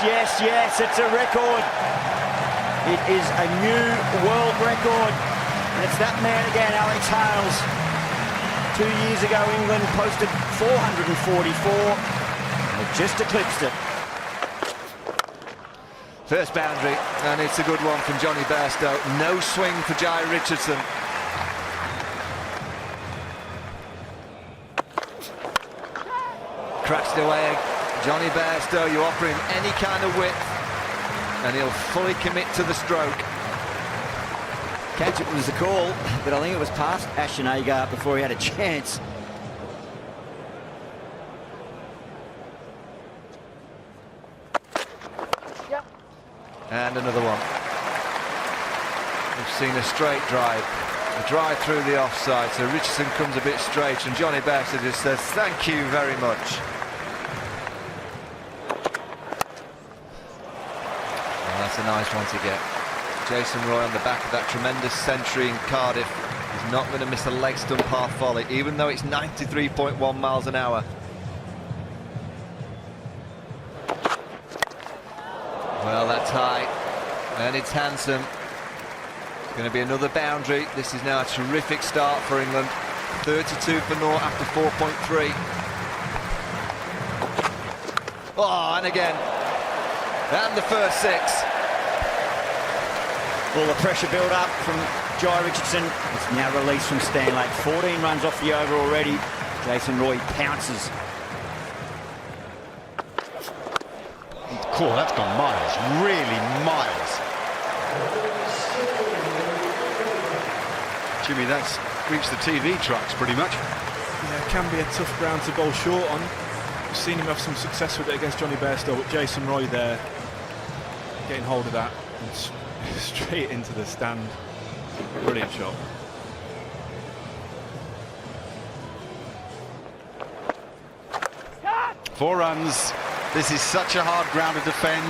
yes, it's a record. It is a new world record. And it's that man again, Alex Hales. 2 years ago, England posted 444. And it just eclipsed it. First boundary, and it's a good one from Johnny Bairstow. No swing for Jai Richardson. Cracks it away. Johnny Bairstow, you offer him any kind of width, and he'll fully commit to the stroke. Catch it was the call, but I think it was past Ashton Agar before he had a chance. And another one. We've seen a straight drive, a drive through the offside, so Richardson comes a bit straight, and Johnny Bairstow just says, thank you very much. Well, that's a nice one to get. Jason Roy on the back of that tremendous century in Cardiff. He's not going to miss a leg stump half volley, even though it's 93.1 miles an hour. Well, that's high, and it's handsome. It's going to be another boundary. This is now a terrific start for England. 32 for naught after 4.3. Oh, and again. And the first six. Well, the pressure build up from Jai Richardson. It's now released from Stanley. 14 runs off the over already. Jason Roy pounces. Cool, that's gone miles, really miles. Jimmy, that's reached the TV trucks pretty much. Yeah, it can be a tough ground to bowl short on. We've seen him have some success with it against Johnny Bairstow, but Jason Roy there getting hold of that and straight into the stand. Brilliant shot. Four runs. This is such a hard ground to defend,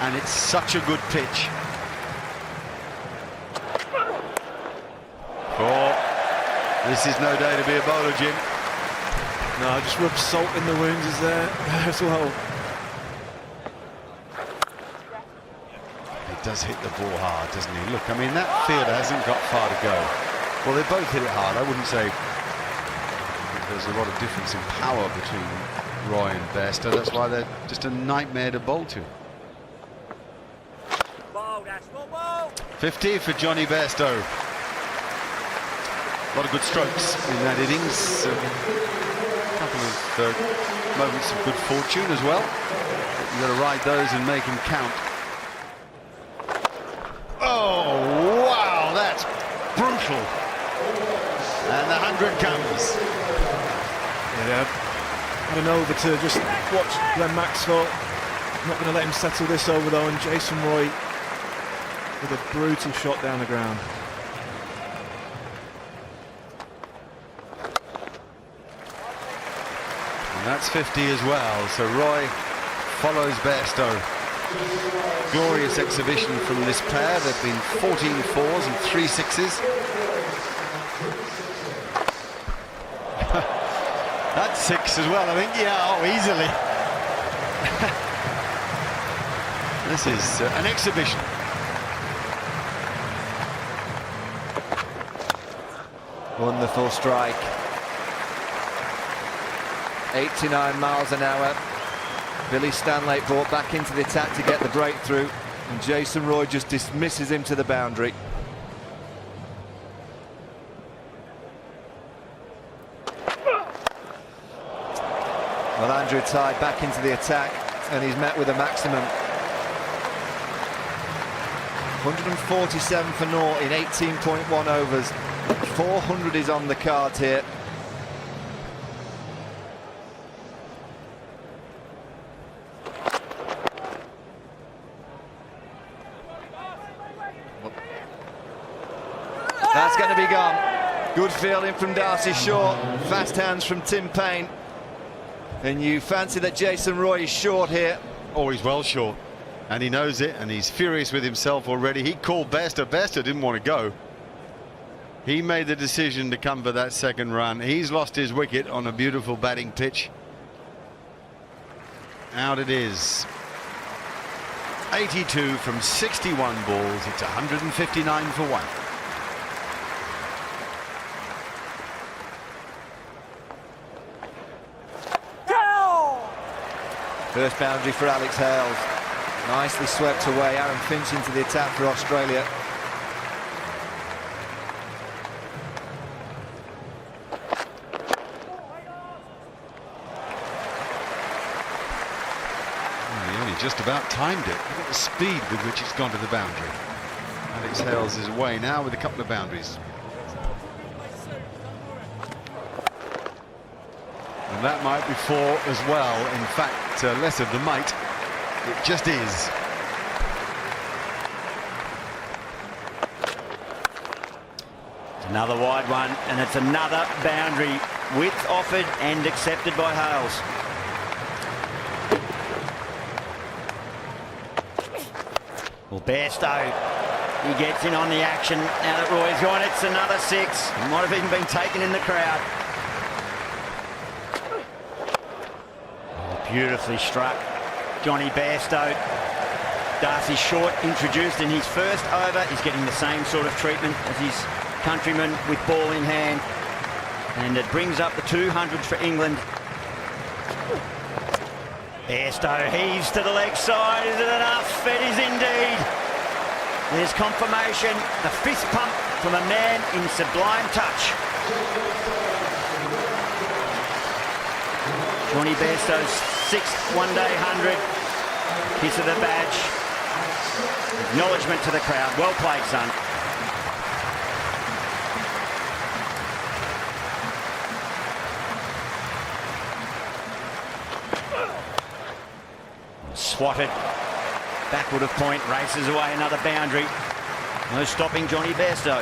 and it's such a good pitch. Four. This is no day to be a bowler, Jim. No, just rub salt in the wounds is there as well. He does hit the ball hard, doesn't he? Look, I mean, that fielder hasn't got far to go. Well, they both hit it hard. I wouldn't say there's a lot of difference in power between Roy and Bairstow. That's why they're just a nightmare to bowl to. 50 for Johnny Bairstow. A lot of good strokes in that innings. A couple of moments of good fortune as well. You've got to ride those and make them count. Oh, wow, that's brutal. And the 100 comes. Yeah. And over to just watch Glenn Maxwell. Not going to let him settle this over though, and Jason Roy with a brutal shot down the ground. And that's 50 as well, so Roy follows Bairstow. Glorious exhibition from this pair. There've been 14 fours and 3 sixes. That's 6 as well, I think. Yeah, oh, easily. This is an exhibition. Wonderful strike. 89 miles an hour. Billy Stanley brought back into the attack to get the breakthrough, and Jason Roy just dismisses him to the boundary. Well, Andrew Tye back into the attack, and he's met with a maximum. 147 for naught in 18.1 overs. 400 is on the card here. That's going to be gone. Good fielding from Darcy Shaw. Fast hands from Tim Payne. And you fancy that Jason Roy is short here. Oh, he's well short. And he knows it, and he's furious with himself already. He called Bairstow. Bairstow didn't want to go. He made the decision to come for that second run. He's lost his wicket on a beautiful batting pitch. Out it is. 82 from 61 balls. It's 159 for 1. First boundary for Alex Hales. Nicely swept away. Aaron Finch into the attack for Australia. He only just about timed it. Look at the speed with which it's gone to the boundary. Alex Hales is away now with a couple of boundaries. And that might be 4 as well. In fact, less of the might. It just is. Another wide one, and it's another boundary. Width offered and accepted by Hales. Well, Bairstow, he gets in on the action. Now that Roy's gone, it's another 6. It might have even been taken in the crowd. Oh, beautifully struck. Johnny Bairstow. Darcy Short introduced in his first over. He's getting the same sort of treatment as his countryman with ball in hand. And it brings up the 200 for England. Bairstow heaves to the leg side. Is it enough? It is indeed. There's confirmation. The fist pump from a man in sublime touch. Johnny Bairstow's 6th one-day 100. Kiss of the badge. Acknowledgement to the crowd. Well played, son. Swatted. Backward of point. Races away another boundary. No stopping Johnny Bairstow.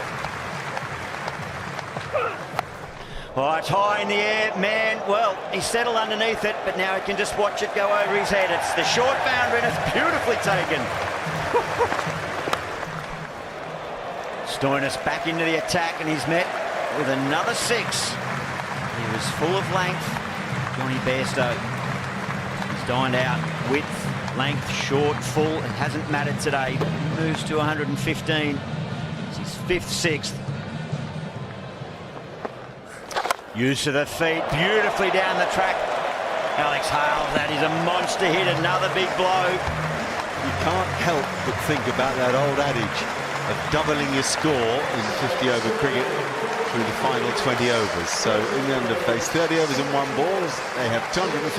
Oh, it's high in the air, man. Well, he's settled underneath it, but now he can just watch it go over his head. It's the short boundary, and it's beautifully taken. Stoinis back into the attack, and he's met with another 6. He was full of length, Johnny Bairstow. He's dined out width, length, short, full. It hasn't mattered today. Moves to 115. It's his 5th, 6th. Use of the feet, beautifully down the track. Alex Hales, that is a monster hit, another big blow. You can't help but think about that old adage of doubling your score in 50-over cricket through the final 20 overs. So England have faced 30 overs and 1 ball. They have 259.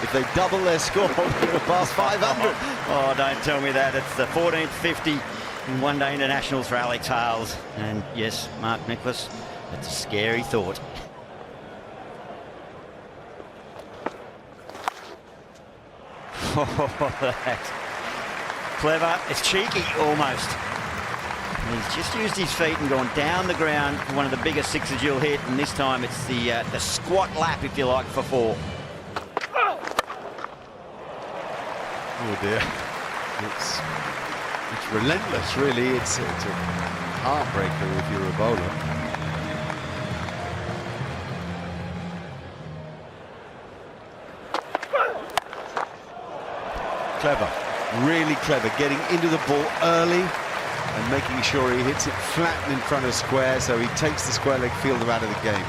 If they double their score, they'll pass 500. Oh, don't tell me that. It's the 14th 50 in one-day internationals for Alex Hales. And yes, Mark Nicholas, that's a scary thought. Oh, that's clever. It's cheeky, almost. And he's just used his feet and gone down the ground for one of the biggest 6s you'll hit. And this time it's the squat lap, if you like, for 4. Oh dear. It's relentless, really. It's a heartbreaker if you're a bowler. Clever, really clever, getting into the ball early and making sure he hits it flat in front of square, so he takes the square leg fielder out of the game.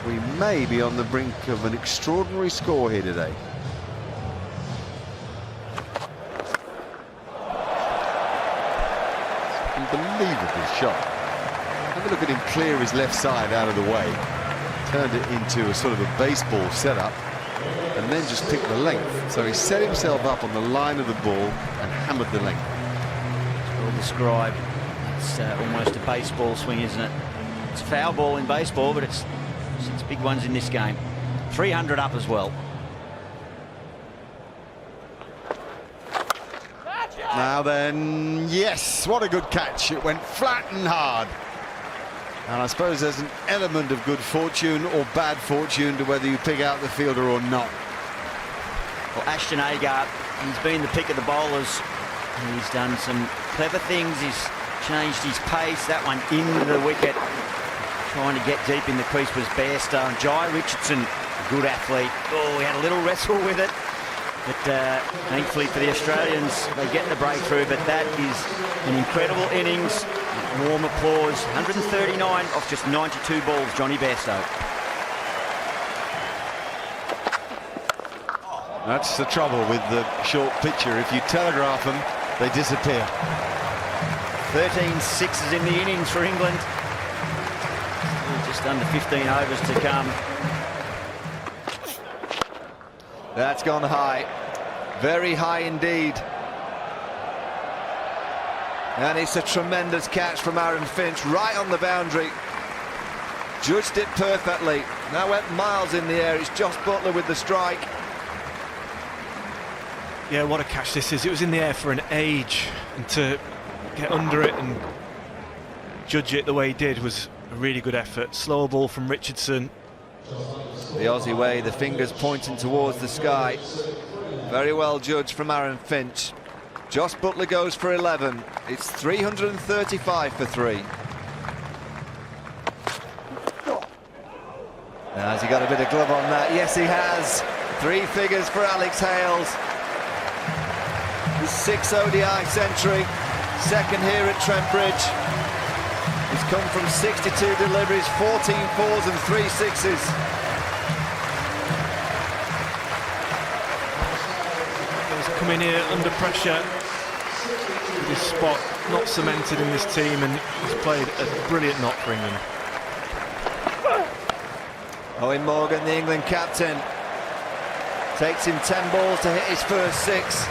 We may be on the brink of an extraordinary score here today. Unbelievable shot. Have a look at him clear his left side out of the way. Turned it into a sort of a baseball setup and then just picked the length. So he set himself up on the line of the ball and hammered the length. Well described. It's almost a baseball swing, isn't it? It's a foul ball in baseball, but it's 6 big ones in this game. 300 up as well. Now then, yes, what a good catch. It went flat and hard. And I suppose there's an element of good fortune or bad fortune to whether you pick out the fielder or not. Well, Ashton Agar, he's been the pick of the bowlers. He's done some clever things. He's changed his pace. That one into the wicket. Trying to get deep in the crease was Bairstow. And Jai Richardson, a good athlete. Oh, he had a little wrestle with it. But thankfully for the Australians, they get the breakthrough, but that is an incredible innings. Warm applause. 139 off just 92 balls, Johnny Bairstow. That's the trouble with the short pitcher. If you telegraph them, they disappear. 13 sixes in the innings for England. Still just under 15 overs to come. That's gone high. Very high indeed. And it's a tremendous catch from Aaron Finch, right on the boundary. Judged it perfectly. Now went miles in the air. It's Josh Buttler with the strike. Yeah, what a catch this is. It was in the air for an age, and to get under it and judge it the way he did was a really good effort. Slower ball from Richardson. The Aussie way, the fingers pointing towards the sky. Very well judged from Aaron Finch. Josh Buttler goes for 11. It's 335 for 3. Now, has he got a bit of glove on that? Yes, he has. 3 figures for Alex Hales. His 6th ODI century. Second here at Trent Bridge. He's come from 62 deliveries, 14 fours and 3 sixes. He's coming here under pressure with his spot not cemented in this team, and he's played a brilliant knock for England. Owen Morgan, the England captain, takes him 10 balls to hit his first 6.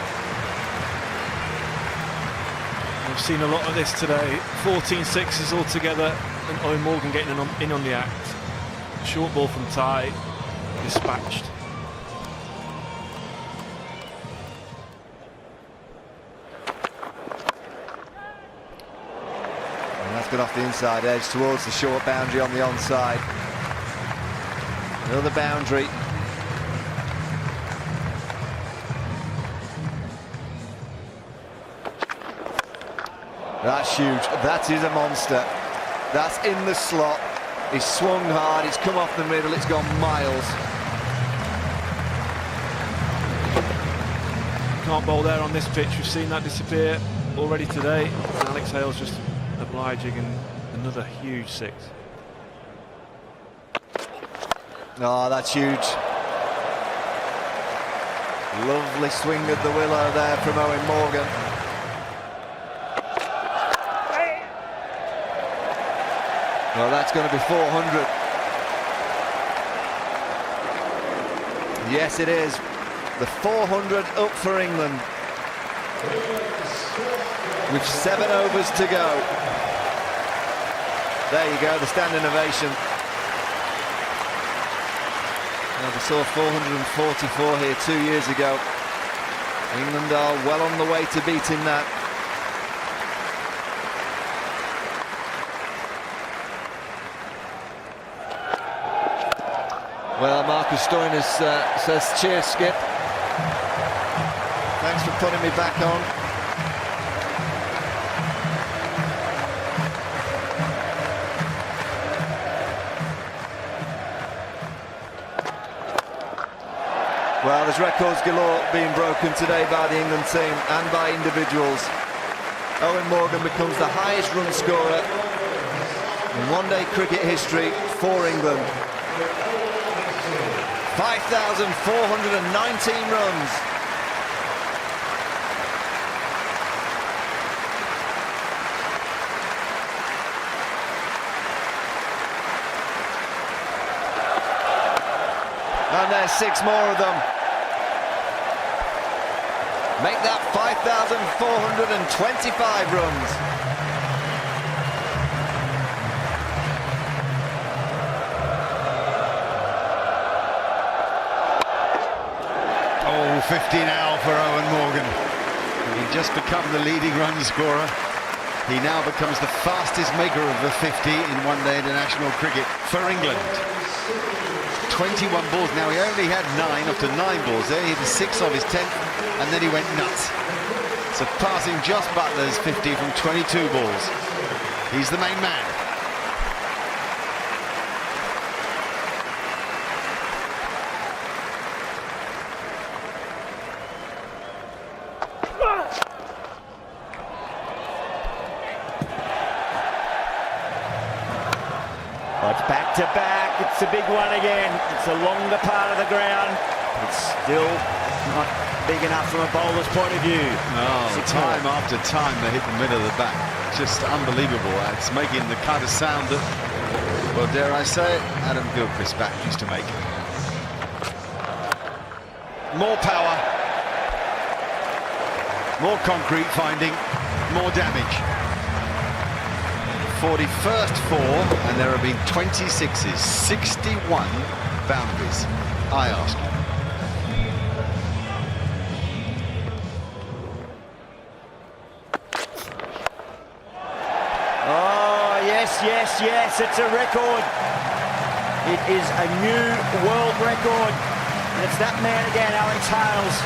We've seen a lot of this today. 14 sixes altogether, and Owen Morgan getting in on the act. Short ball from Ty, dispatched. And that's gone off the inside edge towards the short boundary on the onside. Another boundary. That's huge. That is a monster. That's in the slot. He's swung hard. It's come off the middle. It's gone miles. Can't bowl there on this pitch. We've seen that disappear already today. Alex Hales just obliging, and another huge 6. Oh, that's huge. Lovely swing of the willow there from Owen Morgan. Well, that's going to be 400. Yes, it is. The 400 up for England. With 7 overs to go. There you go, the standing ovation. Now, we saw 444 here 2 years ago. England are well on the way to beating that. Well, Marcus Stoinis says, cheers, Skip. Thanks for putting me back on. Well, there's records galore being broken today by the England team and by individuals. Owen Morgan becomes the highest run scorer in one-day cricket history for England. 5,419 runs. And there's 6 more of them. Make that 5,425 runs. 50 now for Owen Morgan. He's just become the leading run scorer. He now becomes the fastest maker of the 50 in one-day international cricket for England. 21 balls. Now, he only had 9 after 9 balls there. He had 6 of his 10th, and then he went nuts. Surpassing Josh Buttler's 50 from 22 balls. He's the main man. It's a big one again. It's a longer part of the ground. It's still not big enough from a bowler's point of view. Oh, time after time they hit the middle of the bat. Just unbelievable. It's making the kind of sound that, well, dare I say it, Adam Gilchrist's bat used to make. More power, more concrete finding, more damage. 41st four, and there have been 26s, 61 boundaries, I ask you. Oh, yes, it's a record. It is a new world record. And it's that man again, Alex Hales.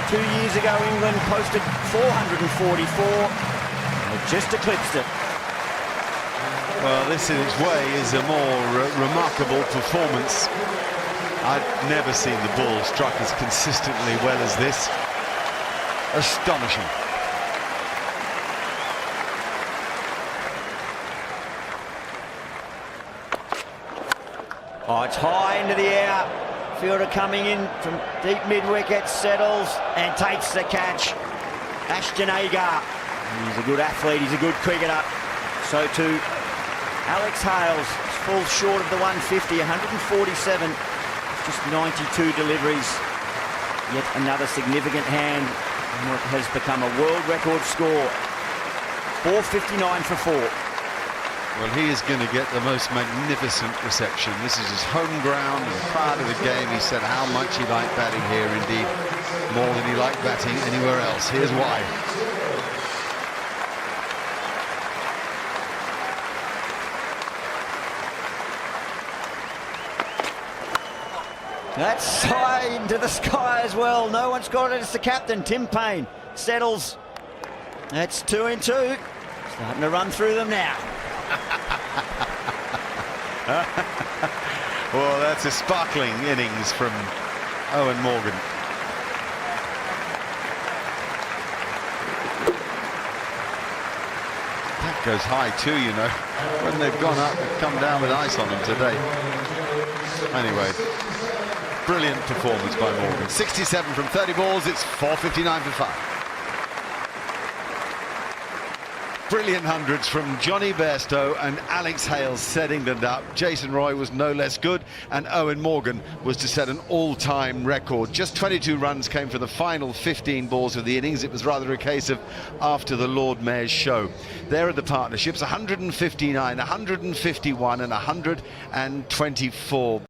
2 years ago, England posted 444. And it just eclipsed it. Well, this in its way is a more remarkable performance. I've never seen the ball struck as consistently well as this. Astonishing. Oh, it's high into the air. Fielder coming in from deep mid-wicket, settles and takes the catch. Ashton Agar. He's a good athlete, he's a good cricketer. So too Alex Hales falls short of the 150, 147. Just 92 deliveries. Yet another significant hand in what has become a world record score. 459 for 4. Well, he is going to get the most magnificent reception. This is his home ground and part of the game. He said how much he liked batting here, indeed more than he liked batting anywhere else. Here's why. That's high into the sky as well. No one's got it. It's the captain, Tim Payne. Settles. That's 2 in 2. Starting to run through them now. Well, that's a sparkling innings from Owen Morgan. That goes high too, you know. When they've gone up, they've come down with ice on them today. Anyway, brilliant performance by Morgan. 67 from 30 balls, it's 459 for 5. Brilliant hundreds from Johnny Bairstow and Alex Hales set England up. Jason Roy was no less good, and Owen Morgan was to set an all-time record. Just 22 runs came for the final 15 balls of the innings. It was rather a case of after the Lord Mayor's show. There are the partnerships, 159, 151 and 124.